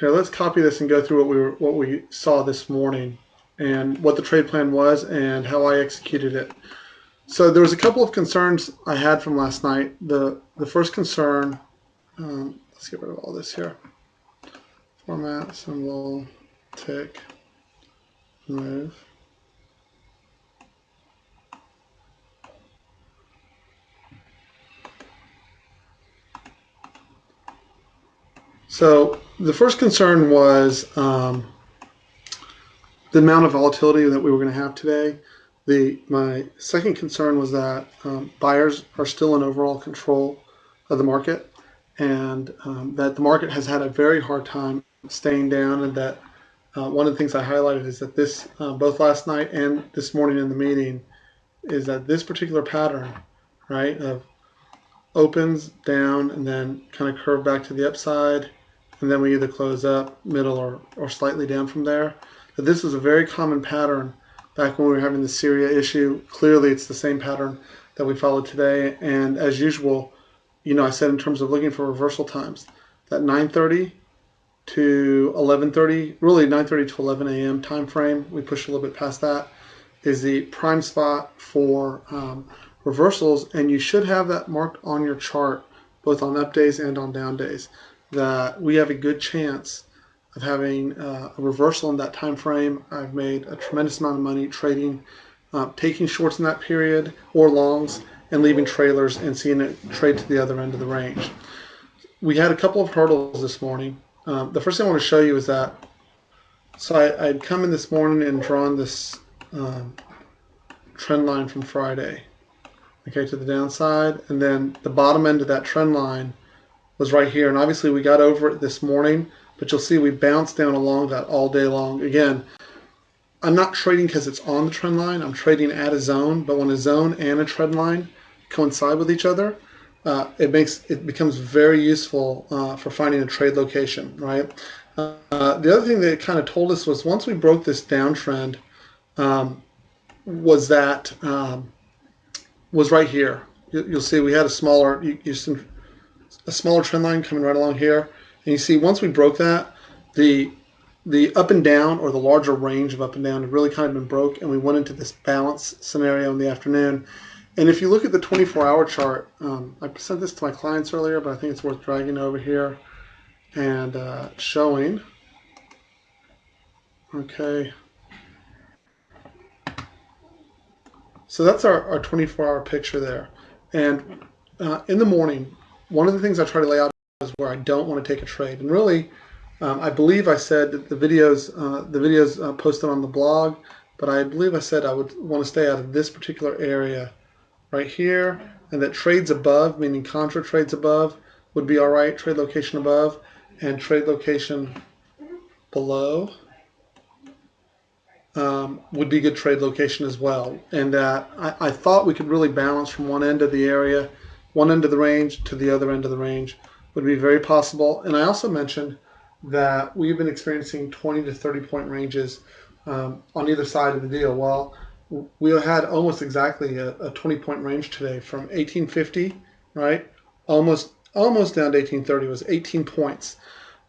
Okay, let's copy this and go through what we saw this morning and what the trade plan was and how I executed it. So there was a couple of concerns I had from last night. The first concern, let's get rid of all this here. Format, symbol, tick, move. So the first concern was the amount of volatility that we were going to have today. My second concern was that buyers are still in overall control of the market, and that the market has had a very hard time staying down, and that one of the things I highlighted is that this, both last night and this morning in the meeting, is that this particular pattern, right, of opens down and then kind of curve back to the upside, and then we either close up, middle, or slightly down from there. But this was a very common pattern back when we were having the Syria issue. Clearly, it's the same pattern that we followed today. And as usual, I said in terms of looking for reversal times, that 9:30 to 11:30, really 9:30 to 11 a.m. time frame, we pushed a little bit past that, is the prime spot for reversals. And you should have that marked on your chart, both on up days and on down days, that we have a good chance of having a reversal in that time frame. I've made a tremendous amount of money trading, taking shorts in that period or longs, and leaving trailers and seeing it trade to the other end of the range. We had a couple of hurdles this morning. The first thing I want to show you is that, so I'd come in this morning and drawn this trend line from Friday, okay, to the downside, and then the bottom end of that trend line was right here. And obviously we got over it this morning, but you'll see we bounced down along that all day long. Again, I'm not trading because it's on the trend line. I'm trading at a zone, but when a zone and a trend line coincide with each other, it becomes very useful for finding a trade location, right? The other thing that it kind of told us was once we broke this downtrend, was right here. You'll see we had a smaller trend line coming right along here, and you see once we broke that, the up and down, or the larger range of up and down, had really kind of been broke, and we went into this balance scenario in the afternoon. And if you look at the 24-hour chart, I sent this to my clients earlier, but I think it's worth dragging over here and showing. Okay. So that's our 24-hour picture there. And in the morning, one of the things I try to lay out is where I don't want to take a trade. And really, I believe I said that the videos posted on the blog, but I believe I said I would want to stay out of this particular area right here, and that trades above, meaning contra trades above, would be all right, trade location above, and trade location below would be good trade location as well. And I thought we could really balance from one end of the area, one end of the range to the other end of the range would be very possible. And I also mentioned that we've been experiencing 20 to 30 point ranges on either side of the deal. Well, we had almost exactly a 20 point range today from 1850, right? Almost down to 1830 was 18 points.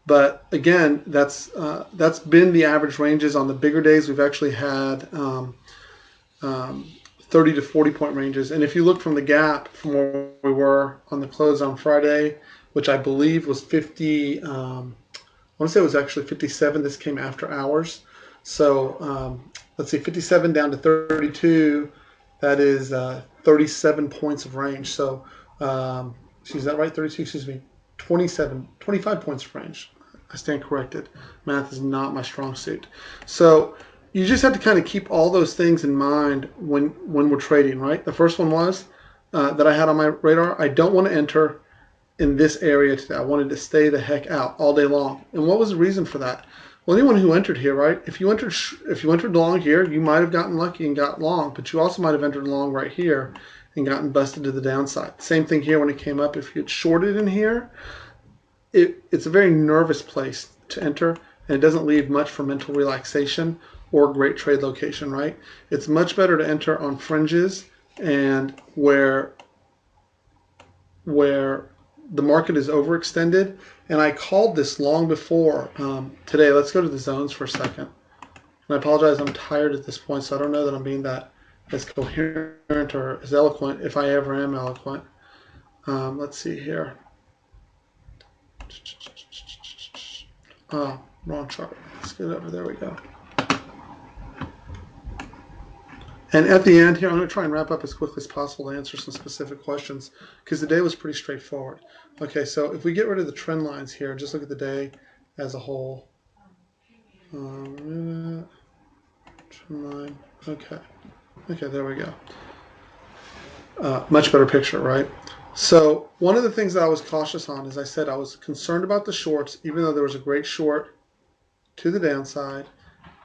But again, that's been the average ranges. On the bigger days, we've actually had 30 to 40 point ranges. And if you look from the gap from where we were on the close on Friday, which I believe was 50, I want to say it was actually 57. This came after hours. So let's see, 57 down to 32. That is 37 points of range. So, is that right? 32, excuse me. 25 points of range. I stand corrected. Math is not my strong suit. So you just have to kind of keep all those things in mind when we're trading, right? The first one was that I had on my radar, I don't want to enter in this area today. I wanted to stay the heck out all day long. And what was the reason for that? Well, anyone who entered here, right? If you entered long here, you might have gotten lucky and got long, but you also might have entered long right here and gotten busted to the downside. Same thing here when it came up. If you had shorted in here, it's a very nervous place to enter, and it doesn't leave much for mental relaxation or great trade location, right? It's much better to enter on fringes and where the market is overextended, and I called this long before today. Let's go to the zones for a second. And I apologize, I'm tired at this point, so I don't know that I'm being that as coherent or as eloquent, if I ever am eloquent. Let's see here. Oh, wrong chart. Let's get it over. There we go. And at the end here, I'm going to try and wrap up as quickly as possible to answer some specific questions because the day was pretty straightforward. Okay, so if we get rid of the trend lines here, just look at the day as a whole. Trend line. Okay. Okay, there we go. Much better picture, right? So one of the things that I was cautious on, as I said, I was concerned about the shorts, even though there was a great short to the downside.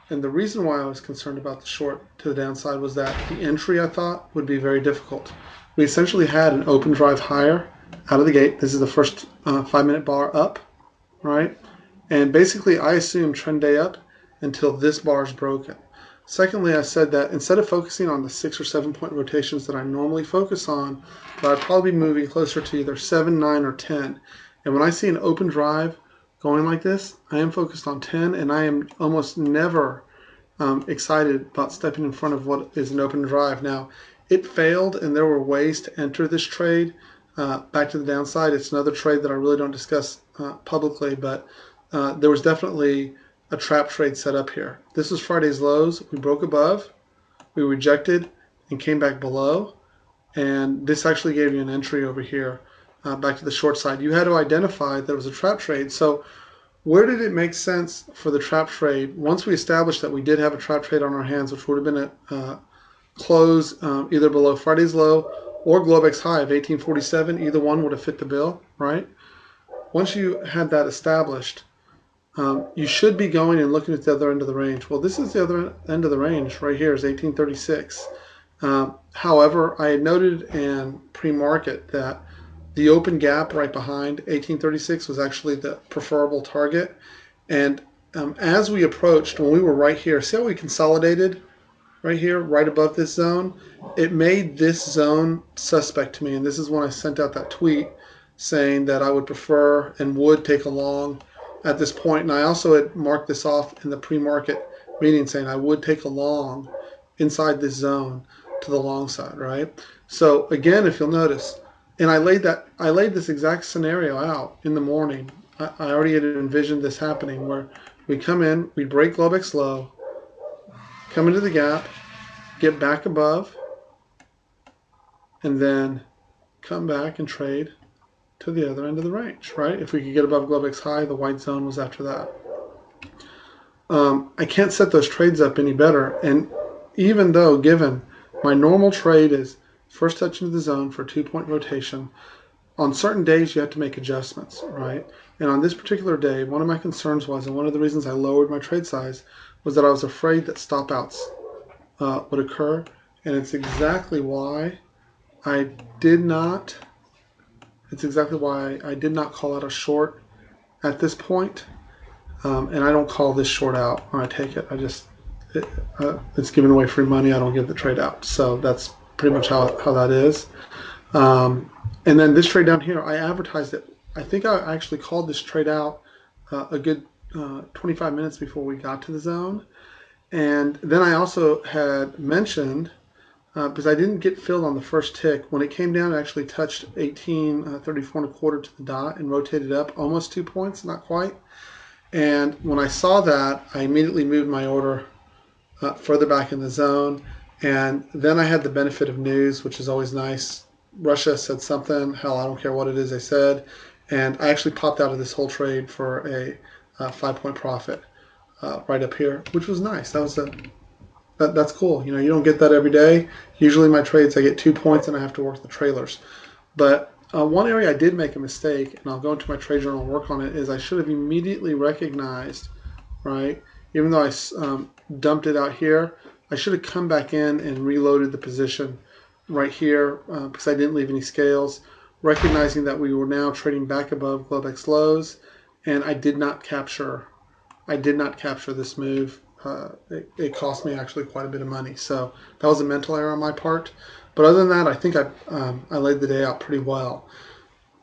And the reason why I was concerned about the short to the downside was that the entry, I thought, would be very difficult. We essentially had an open drive higher out of the gate. This is the first 5-minute bar up, right? And basically, I assumed trend day up until this bar is broken. Secondly, I said that instead of focusing on the 6 or 7 point rotations that I normally focus on, that I'd probably be moving closer to either 7, 9, or 10. And when I see an open drive going like this, I am focused on 10, and I am almost never excited about stepping in front of what is an open drive. Now, it failed, and there were ways to enter this trade back to the downside. It's another trade that I really don't discuss publicly, but there was definitely a trap trade set up here. This was Friday's lows. We broke above, we rejected, and came back below, and this actually gave you an entry over here back to the short side. You had to identify that it was a trap trade. So where did it make sense for the trap trade? Once we established that we did have a trap trade on our hands, which would have been a close either below Friday's low or Globex high of 1847, either one would have fit the bill, right? Once you had that established, you should be going and looking at the other end of the range. Well, this is the other end of the range right here is 1836. However, I had noted in pre-market that the open gap right behind 1836 was actually the preferable target. And as we approached, when we were right here, see how we consolidated right here, right above this zone? It made this zone suspect to me. And this is when I sent out that tweet saying that I would prefer and would take a long at this point. And I also had marked this off in the pre-market meeting saying I would take a long inside this zone to the long side, right? So again, if you'll notice, and I laid this exact scenario out in the morning. I already had envisioned this happening where we come in, we break Globex low, come into the gap, get back above, and then come back and trade to the other end of the range, right? If we could get above Globex high, the white zone was after that. I can't set those trades up any better. And even though given my normal trade is first touch into the zone for a 2-point rotation, on certain days you have to make adjustments, right? And on this particular day, one of my concerns was, and one of the reasons I lowered my trade size, was that I was afraid that stop outs would occur. And it's exactly why I did not call out a short at this point. And I don't call this short out when I take it. It's giving away free money. I don't give the trade out. So that's pretty much how that is. And then this trade down here, I advertised it. I think I actually called this trade out a good 25 minutes before we got to the zone. And then I also had mentioned, because I didn't get filled on the first tick, when it came down, it actually touched 1834 and a quarter to the dot and rotated up almost 2 points, not quite. And when I saw that, I immediately moved my order further back in the zone. And then I had the benefit of news, which is always nice. Russia said something. Hell, I don't care what it is they said. And I actually popped out of this whole trade for a 5-point profit right up here, which was nice. That's cool. You know, you don't get that every day. Usually my trades, I get 2 points and I have to work the trailers. But one area I did make a mistake, and I'll go into my trade journal and work on it, is I should have immediately recognized, right, even though I dumped it out here, I should have come back in and reloaded the position right here because I didn't leave any scales, recognizing that we were now trading back above Globex lows, and I did not capture this move. It cost me actually quite a bit of money. So that was a mental error on my part. But other than that, I think I laid the day out pretty well.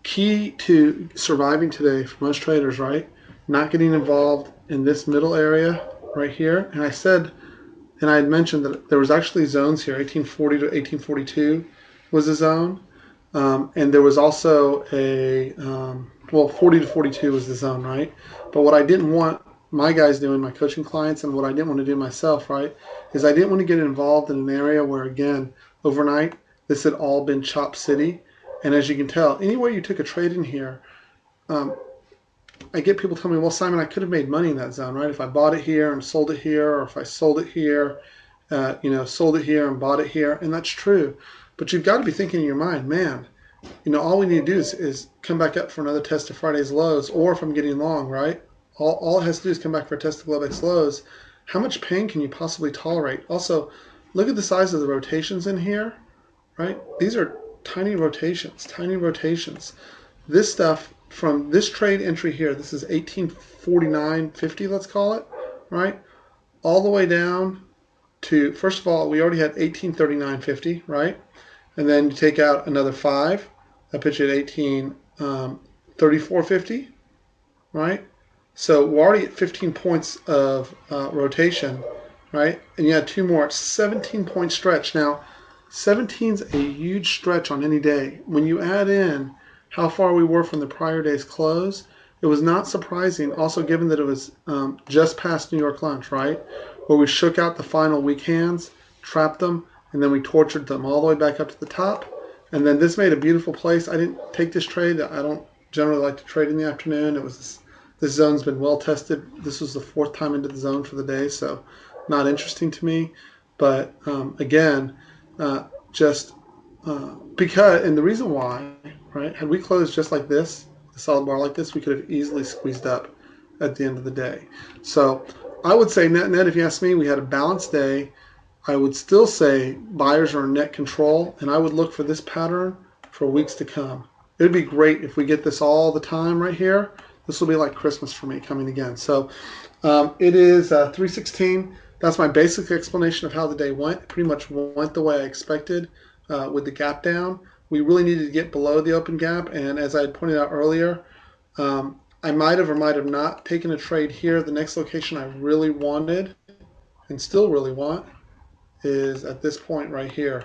key to surviving today for most traders, right? Not getting involved in this middle area right here. And I said, and I had mentioned that there was actually zones here. 1840 to 1842 was a zone. And there was also well, 40 to 42 was the zone, right? But what I didn't want my guys doing, my coaching clients, and what I didn't want to do myself, right, is I didn't want to get involved in an area where, again, overnight, this had all been chop city. And as you can tell, anywhere you took a trade in here, I get people telling me, well, Simon, I could have made money in that zone, right? If I bought it here and sold it here, or if I sold it here, sold it here and bought it here. And that's true. But you've got to be thinking in your mind, man, all we need to do is come back up for another test of Friday's lows, or if I'm getting long, right? All it has to do is come back for a test of Globex lows. How much pain can you possibly tolerate? Also, look at the size of the rotations in here, right? These are tiny rotations, tiny rotations. This stuff from this trade entry here, this is 1849.50, let's call it, right? All the way down to, first of all, we already had 1839.50, right? And then you take out another 5, that puts you at 1834.50, right? So we're already at 15 points of rotation, right? And you had 2 more, 17-point stretch. Now, 17's a huge stretch on any day. When you add in how far we were from the prior day's close, it was not surprising, also given that it was just past New York lunch, right? Where we shook out the final weak hands, trapped them, and then we tortured them all the way back up to the top. And then this made a beautiful place. I didn't take this trade. I don't generally like to trade in the afternoon. This zone's been well tested. This was the 4th time into the zone for the day, so not interesting to me. But again, because, and the reason why, right, had we closed just like this, a solid bar like this, we could have easily squeezed up at the end of the day. So I would say net, if you ask me, we had a balanced day. I would still say buyers are in net control, and I would look for this pattern for weeks to come. It would be great if we get this all the time right here. This will be like Christmas for me coming again. So it is 3:16. That's my basic explanation of how the day went. It pretty much went the way I expected with the gap down. We really needed to get below the open gap, and as I had pointed out earlier, I might have or might have not taken a trade here. The next location I really wanted and still really want is at this point right here.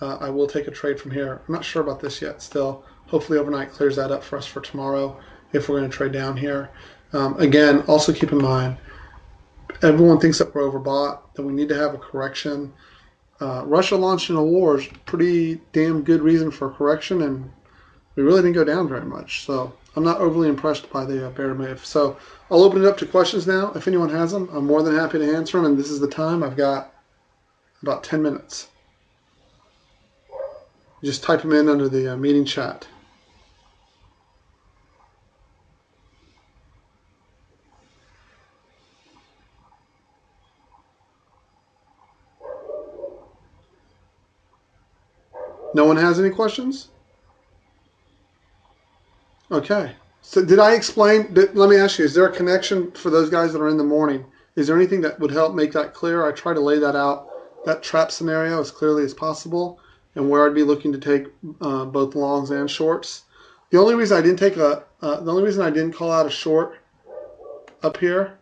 I will take a trade from here. I'm not sure about this yet still. Hopefully overnight clears that up for us for tomorrow if we're going to trade down here. Again, also keep in mind, everyone thinks that we're overbought, that we need to have a correction. Russia launching a war is pretty damn good reason for a correction, and we really didn't go down very much. So I'm not overly impressed by the bear move. So I'll open it up to questions now. If anyone has them, I'm more than happy to answer them, and this is the time. I've got about 10 minutes. Just type them in under the meeting chat. No one has any questions? Okay. So did I explain, let me ask you, is there a connection for those guys that are in the morning? Is there anything that would help make that clear? I try to lay that out, that trap scenario, as clearly as possible, and where I'd be looking to take both longs and shorts. The only reason I didn't call out a short up here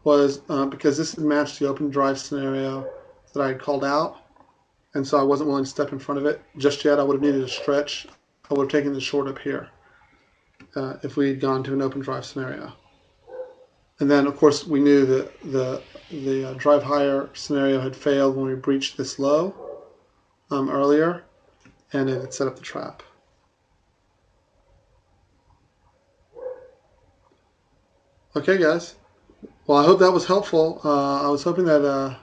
was because this had matched the open drive scenario that I had called out, and so I wasn't willing to step in front of it just yet. I would have needed a stretch. I would have taken the short up here if we had gone to an open drive scenario. And then, of course, we knew that the drive higher scenario had failed when we breached this low earlier, and it had set up the trap. Okay, guys. Well, I hope that was helpful. I was hoping there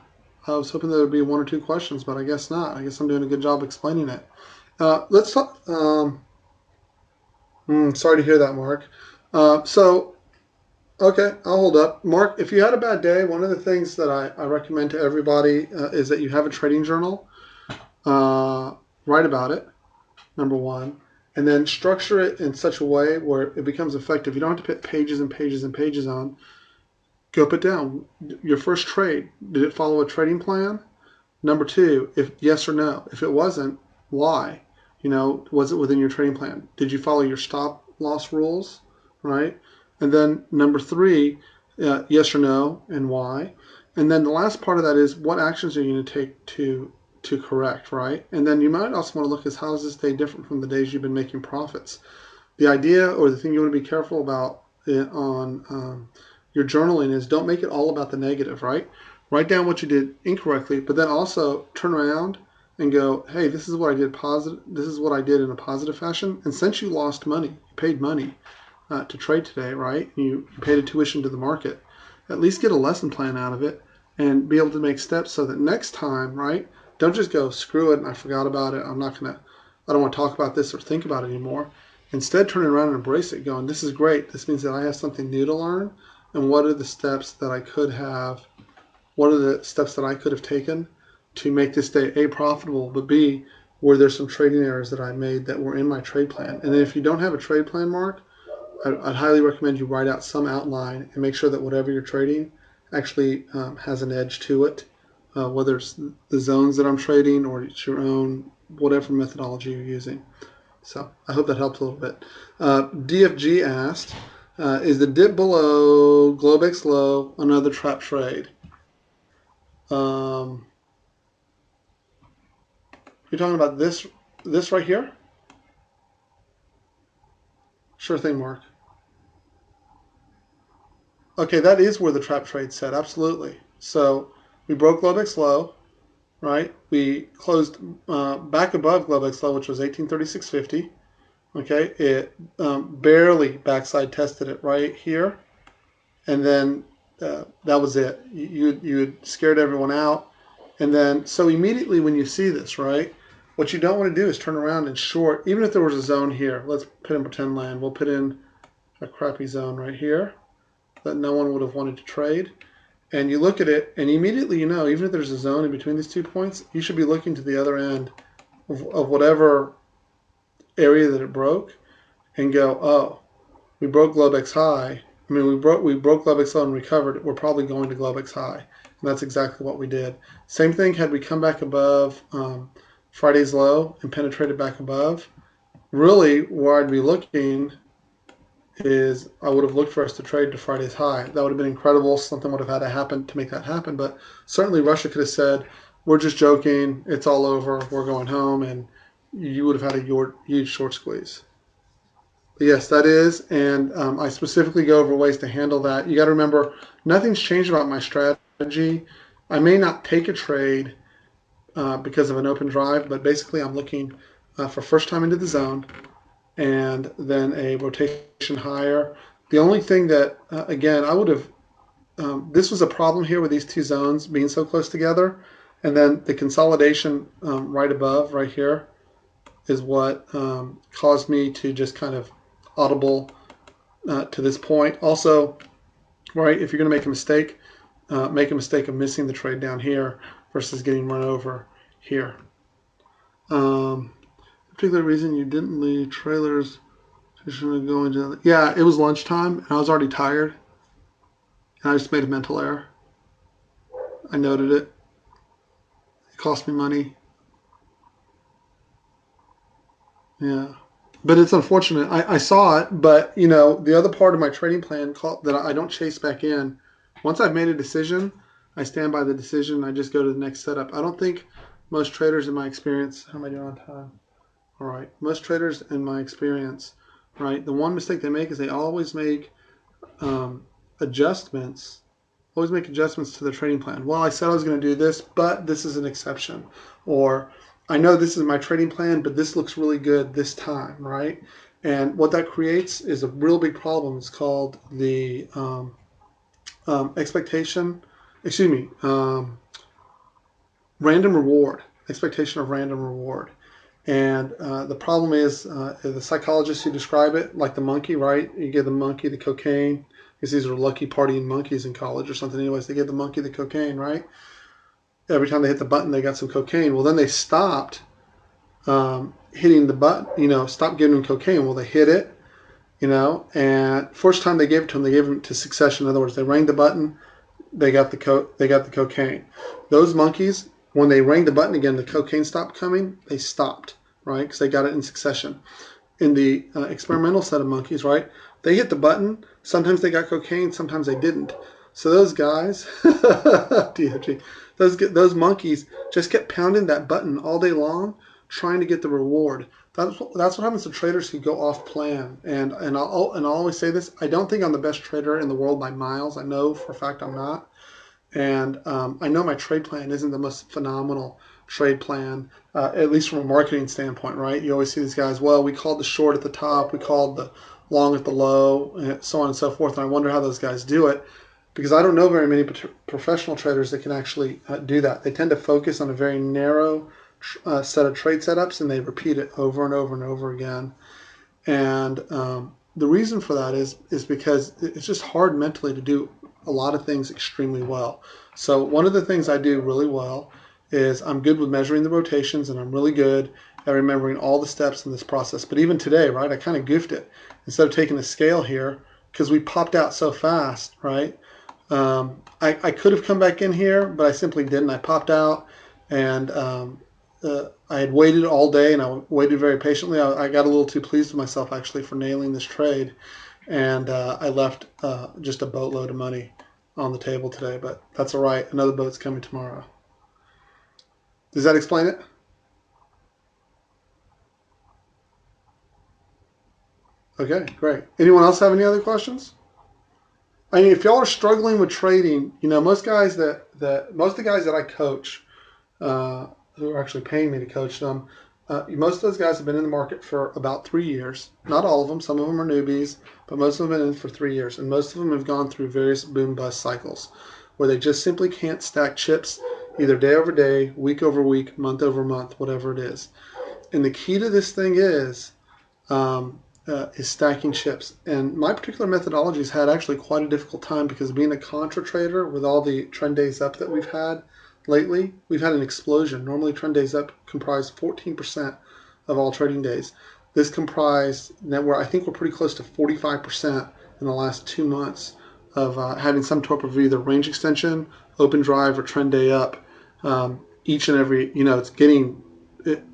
would be 1 or 2 questions, but I guess not. I guess I'm doing a good job explaining it. Let's talk. Sorry to hear that, Mark. Okay, I'll hold up. Mark, if you had a bad day, one of the things that I recommend to everybody is that you have a trading journal. Write about it, number 1, and then structure it in such a way where it becomes effective. You don't have to put pages and pages and pages on. Go put down your first trade. Did it follow a trading plan? Number 2, if yes or no. If it wasn't, why? Was it within your trading plan? Did you follow your stop loss rules, right? And then number three, yes or no, and why. And then the last part of that is what actions are you going to take to correct, right? And then you might also want to look at how does this day different from the days you've been making profits. The idea or the thing you want to be careful about on your journaling is don't make it all about the negative, right? Write down what you did incorrectly, but then also turn around and go, hey, this is what I did positive. This is what I did in a positive fashion. And since you lost money, you paid money to trade today, right? You paid a tuition to the market. At least get a lesson plan out of it and be able to make steps so that next time, right? Don't just go, screw it, and I forgot about it. I don't want to talk about this or think about it anymore. Instead, turn around and embrace it, going, this is great. This means that I have something new to learn. And what are the steps that I could have taken to make this day A, profitable, but B, were there some trading errors that I made that were in my trade plan? And then if you don't have a trade plan, Mark, I'd highly recommend you write out some outline and make sure that whatever you're trading actually has an edge to it, whether it's the zones that I'm trading or it's your own, whatever methodology you're using. So I hope that helped a little bit. DFG asked, is the dip below Globex low another trap trade? You're talking about this right here? Sure thing, Mark. Okay, that is where the trap trade set, absolutely. So we broke Globex low, right? We closed back above Globex low, which was 1836.50. Okay, it barely backside tested it right here, and then that was it. You had scared everyone out, and then so immediately when you see this, right, what you don't want to do is turn around and short. Even if there was a zone here, let's put in pretend land. We'll put in a crappy zone right here that no one would have wanted to trade. And you look at it, and immediately even if there's a zone in between these 2 points, you should be looking to the other end of whatever area that it broke and go, oh, we broke Globex high. I mean, we broke Globex low and recovered. We're probably going to Globex high. And that's exactly what we did. Same thing had we come back above Friday's low and penetrated back above. Really, where I'd be looking is I would have looked for us to trade to Friday's high. That would have been incredible. Something would have had to happen to make that happen. But certainly Russia could have said, we're just joking. It's all over. We're going home. And you would have had a huge short squeeze. But yes, that is. And I specifically go over ways to handle that. You got to remember, nothing's changed about my strategy. I may not take a trade because of an open drive, but basically I'm looking for first time into the zone and then a rotation higher. The only thing that, again, I would have, this was a problem here with these two zones being so close together. And then the consolidation right above, right here, is what caused me to just kind of audible to this point. Also, right, if you're going to make a mistake of missing the trade down here versus getting run over here. Particular reason you didn't leave trailers to go into, yeah, it was lunchtime and I was already tired and I just made a mental error. I noted it. It cost me money. Yeah, but it's unfortunate. I saw it, but the other part of my trading plan that I don't chase back in. Once I've made a decision, I stand by the decision. I just go to the next setup. I don't think most traders in my experience, how am I doing on time? All right. Most traders in my experience, right, the one mistake they make is they always make adjustments to the trading plan. Well, I said I was going to do this, but this is an exception. Or I know this is my trading plan, but this looks really good this time, right? And what that creates is a real big problem. It's called the expectation of random reward. And the problem is the psychologists who describe it, like the monkey, right? You give the monkey the cocaine, because these are lucky partying monkeys in college or something. Anyways, they give the monkey the cocaine, right? Every time they hit the button, they got some cocaine. Well, then they stopped hitting the button, stopped giving them cocaine. Well, they hit it, and first time they gave it to them, they gave them to succession. In other words, they rang the button, they got the cocaine. Those monkeys, when they rang the button again, the cocaine stopped coming, they stopped. right? Because they got it in succession. In the experimental set of monkeys, right? They hit the button. Sometimes they got cocaine, sometimes they didn't. So those guys, DFG, those monkeys just kept pounding that button all day long, trying to get the reward. That's what happens to traders who go off plan. And I'll always say this: I don't think I'm the best trader in the world by miles. I know for a fact I'm not. And I know my trade plan isn't the most phenomenal trade plan, at least from a marketing standpoint, right? You always see these guys, well, we called the short at the top, we called the long at the low, and so on and so forth. And I wonder how those guys do it because I don't know very many professional traders that can actually do that. They tend to focus on a very narrow set of trade setups and they repeat it over and over and over again. And the reason for that is because it's just hard mentally to do a lot of things extremely well. So one of the things I do really well is I'm good with measuring the rotations and I'm really good at remembering all the steps in this process. But even today, right, I kind of goofed it. Instead of taking a scale here, because we popped out so fast, right, I could have come back in here, but I simply didn't. I popped out and I had waited all day and I waited very patiently. I got a little too pleased with myself actually for nailing this trade. And I left just a boatload of money on the table today, but that's all right. Another boat's coming tomorrow. Does that explain it? Okay, great. Anyone else have any other questions? I mean, if y'all are struggling with trading, you know, most of the guys that I coach, who are actually paying me to coach them, most of those guys have been in the market for about 3 years. Not all of them. Some of them are newbies, but most of them have been in for 3 years. And most of them have gone through various boom bust cycles where they just simply can't stack chips either day over day, week over week, month over month, whatever it is. And the key to this thing is stacking chips. And my particular methodology has had actually quite a difficult time because being a contra trader with all the trend days up that we've had lately, we've had an explosion. Normally trend days up comprise 14% of all trading days. This comprised, I think we're pretty close to 45% in the last 2 months of having some type of either range extension, open drive, or trend day up. Each and every, it's getting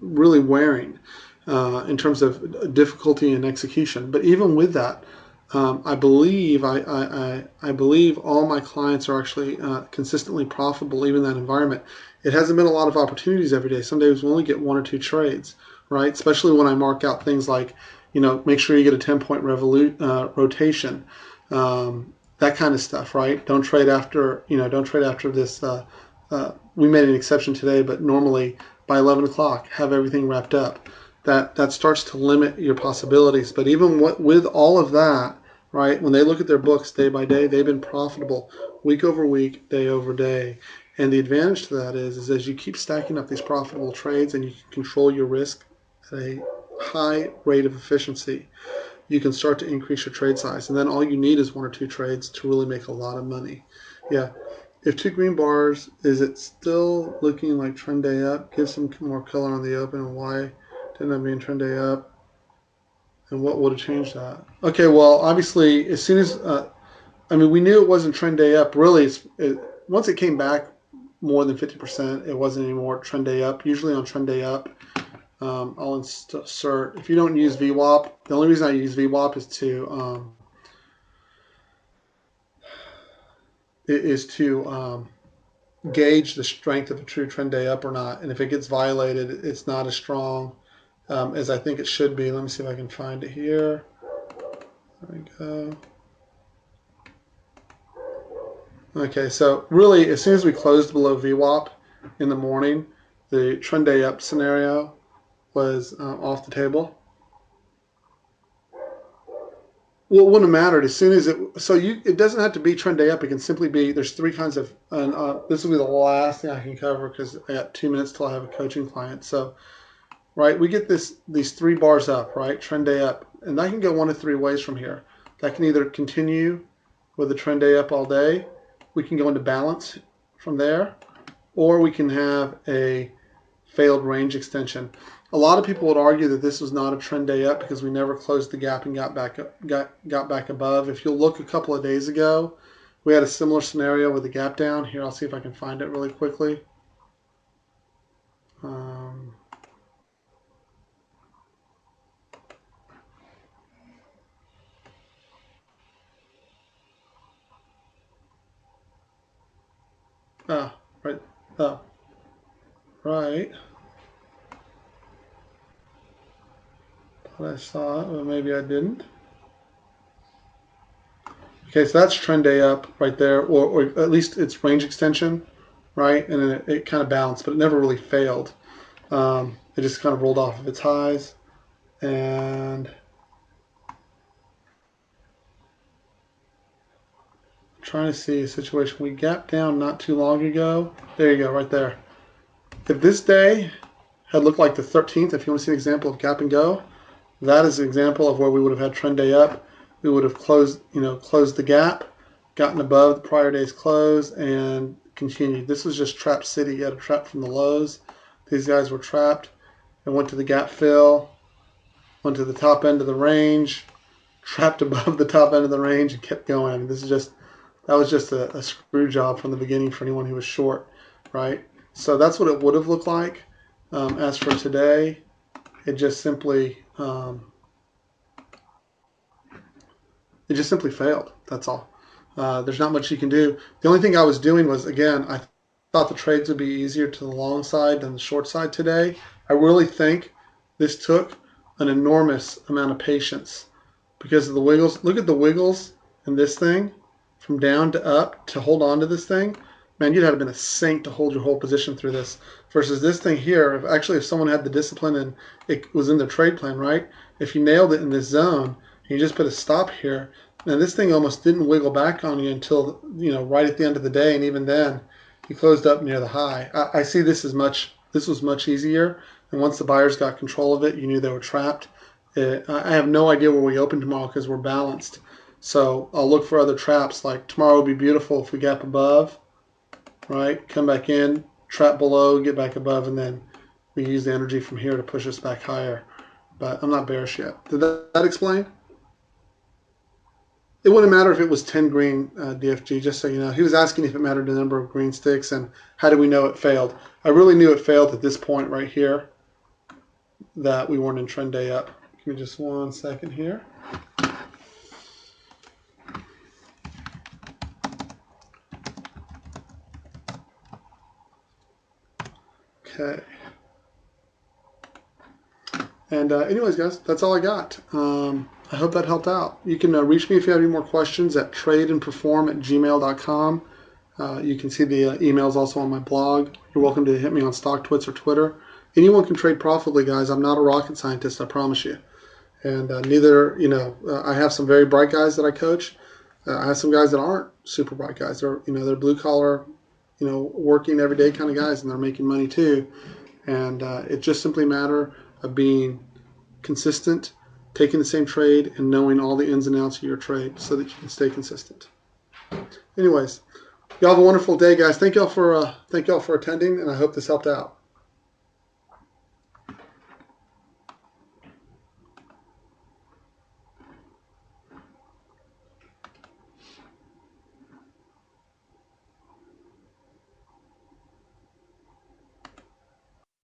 really wearing in terms of difficulty and execution. But even with that, I believe I believe all my clients are actually consistently profitable, even in that environment. It hasn't been a lot of opportunities every day. Some days we only get 1 or 2 trades, right? Especially when I mark out things like, make sure you get a 10-point rotation, that kind of stuff, right? Don't trade after this. We made an exception today, but normally by 11 o'clock, have everything wrapped up. That starts to limit your possibilities. But even with all of that, right, when they look at their books day by day, they've been profitable week over week, day over day. And the advantage to that is as you keep stacking up these profitable trades and you can control your risk at a high rate of efficiency, you can start to increase your trade size. And then all you need is 1 or 2 trades to really make a lot of money. Yeah. If 2 green bars, is it still looking like trend day up? Give some more color on the open and why didn't that mean trend day up? And what would have changed that? Okay, well, obviously, as soon as, we knew it wasn't trend day up. Really, once it came back more than 50%, it wasn't anymore trend day up. Usually on trend day up, I'll insert, if you don't use VWAP, the only reason I use VWAP is to gauge the strength of a true trend day up or not. And if it gets violated, it's not as strong as I think it should be. Let me see if I can find it here. There we go. Okay, so really, as soon as we closed below VWAP in the morning, the trend day up scenario was off the table. Well, it wouldn't have mattered as soon as it doesn't have to be trend day up. It can simply be, there's 3 kinds of, and this will be the last thing I can cover because I got 2 minutes till I have a coaching client. So, right, we get these 3 bars up, right, trend day up, and that can go 1 of 3 ways from here. That can either continue with the trend day up all day, we can go into balance from there, or we can have a failed range extension. A lot of people would argue that this was not a trend day up because we never closed the gap and got back above. If you'll look a couple of days ago, we had a similar scenario with the gap down. Here, I'll see if I can find it really quickly. Right. Oh, right. Thought I saw it, but maybe I didn't. Okay, so that's trend day up right there, or at least it's range extension, right? And then it kind of bounced, but it never really failed. It just kind of rolled off of its highs. And I'm trying to see a situation. We gapped down not too long ago. There you go, right there. If this day had looked like the 13th, if you want to see an example of gap and go, that is an example of where we would have had trend day up. We would have closed, closed the gap, gotten above the prior day's close, and continued. This was just trap city. You had a trap from the lows. These guys were trapped and went to the gap fill, went to the top end of the range, trapped above the top end of the range, and kept going. I mean, that was just a screw job from the beginning for anyone who was short, right? So that's what it would have looked like. As for today, it just simply failed. That's all. There's not much you can do. The only thing I was doing was, again, I thought the trades would be easier to the long side than the short side today. I really think this took an enormous amount of patience because of the wiggles. Look at the wiggles in this thing from down to up to hold on to this thing. Man, you'd have been a saint to hold your whole position through this. Versus this thing here, if someone had the discipline and it was in their trade plan, right? If you nailed it in this zone, and you just put a stop here, and this thing almost didn't wiggle back on you until, right at the end of the day, and even then, you closed up near the high. I see this was much easier, and once the buyers got control of it, you knew they were trapped. I have no idea where we open tomorrow because we're balanced. So I'll look for other traps. Like tomorrow would be beautiful if we gap above, right? Come back in, trap below, get back above, and then we use the energy from here to push us back higher. But I'm not bearish yet. Did that explain? It wouldn't matter if it was 10 green DFG, just so you know. He was asking if it mattered the number of green sticks and how do we know it failed. I really knew it failed at this point right here, that we weren't in trend day up. Give me just 1 second here. Okay. And anyways, guys, that's all I got. I hope that helped out. You can reach me if you have any more questions at tradeandperform@gmail.com. You can see the emails also on my blog. You're welcome to hit me on StockTwits or Twitter. Anyone can trade profitably, guys. I'm not a rocket scientist, I promise you. And neither, I have some very bright guys that I coach. I have some guys that aren't super bright guys. They're blue collar, working everyday kind of guys, and they're making money too. And it just simply a matter of being consistent, taking the same trade, and knowing all the ins and outs of your trade so that you can stay consistent. Anyways, y'all have a wonderful day, guys. Thank y'all for attending, and I hope this helped out.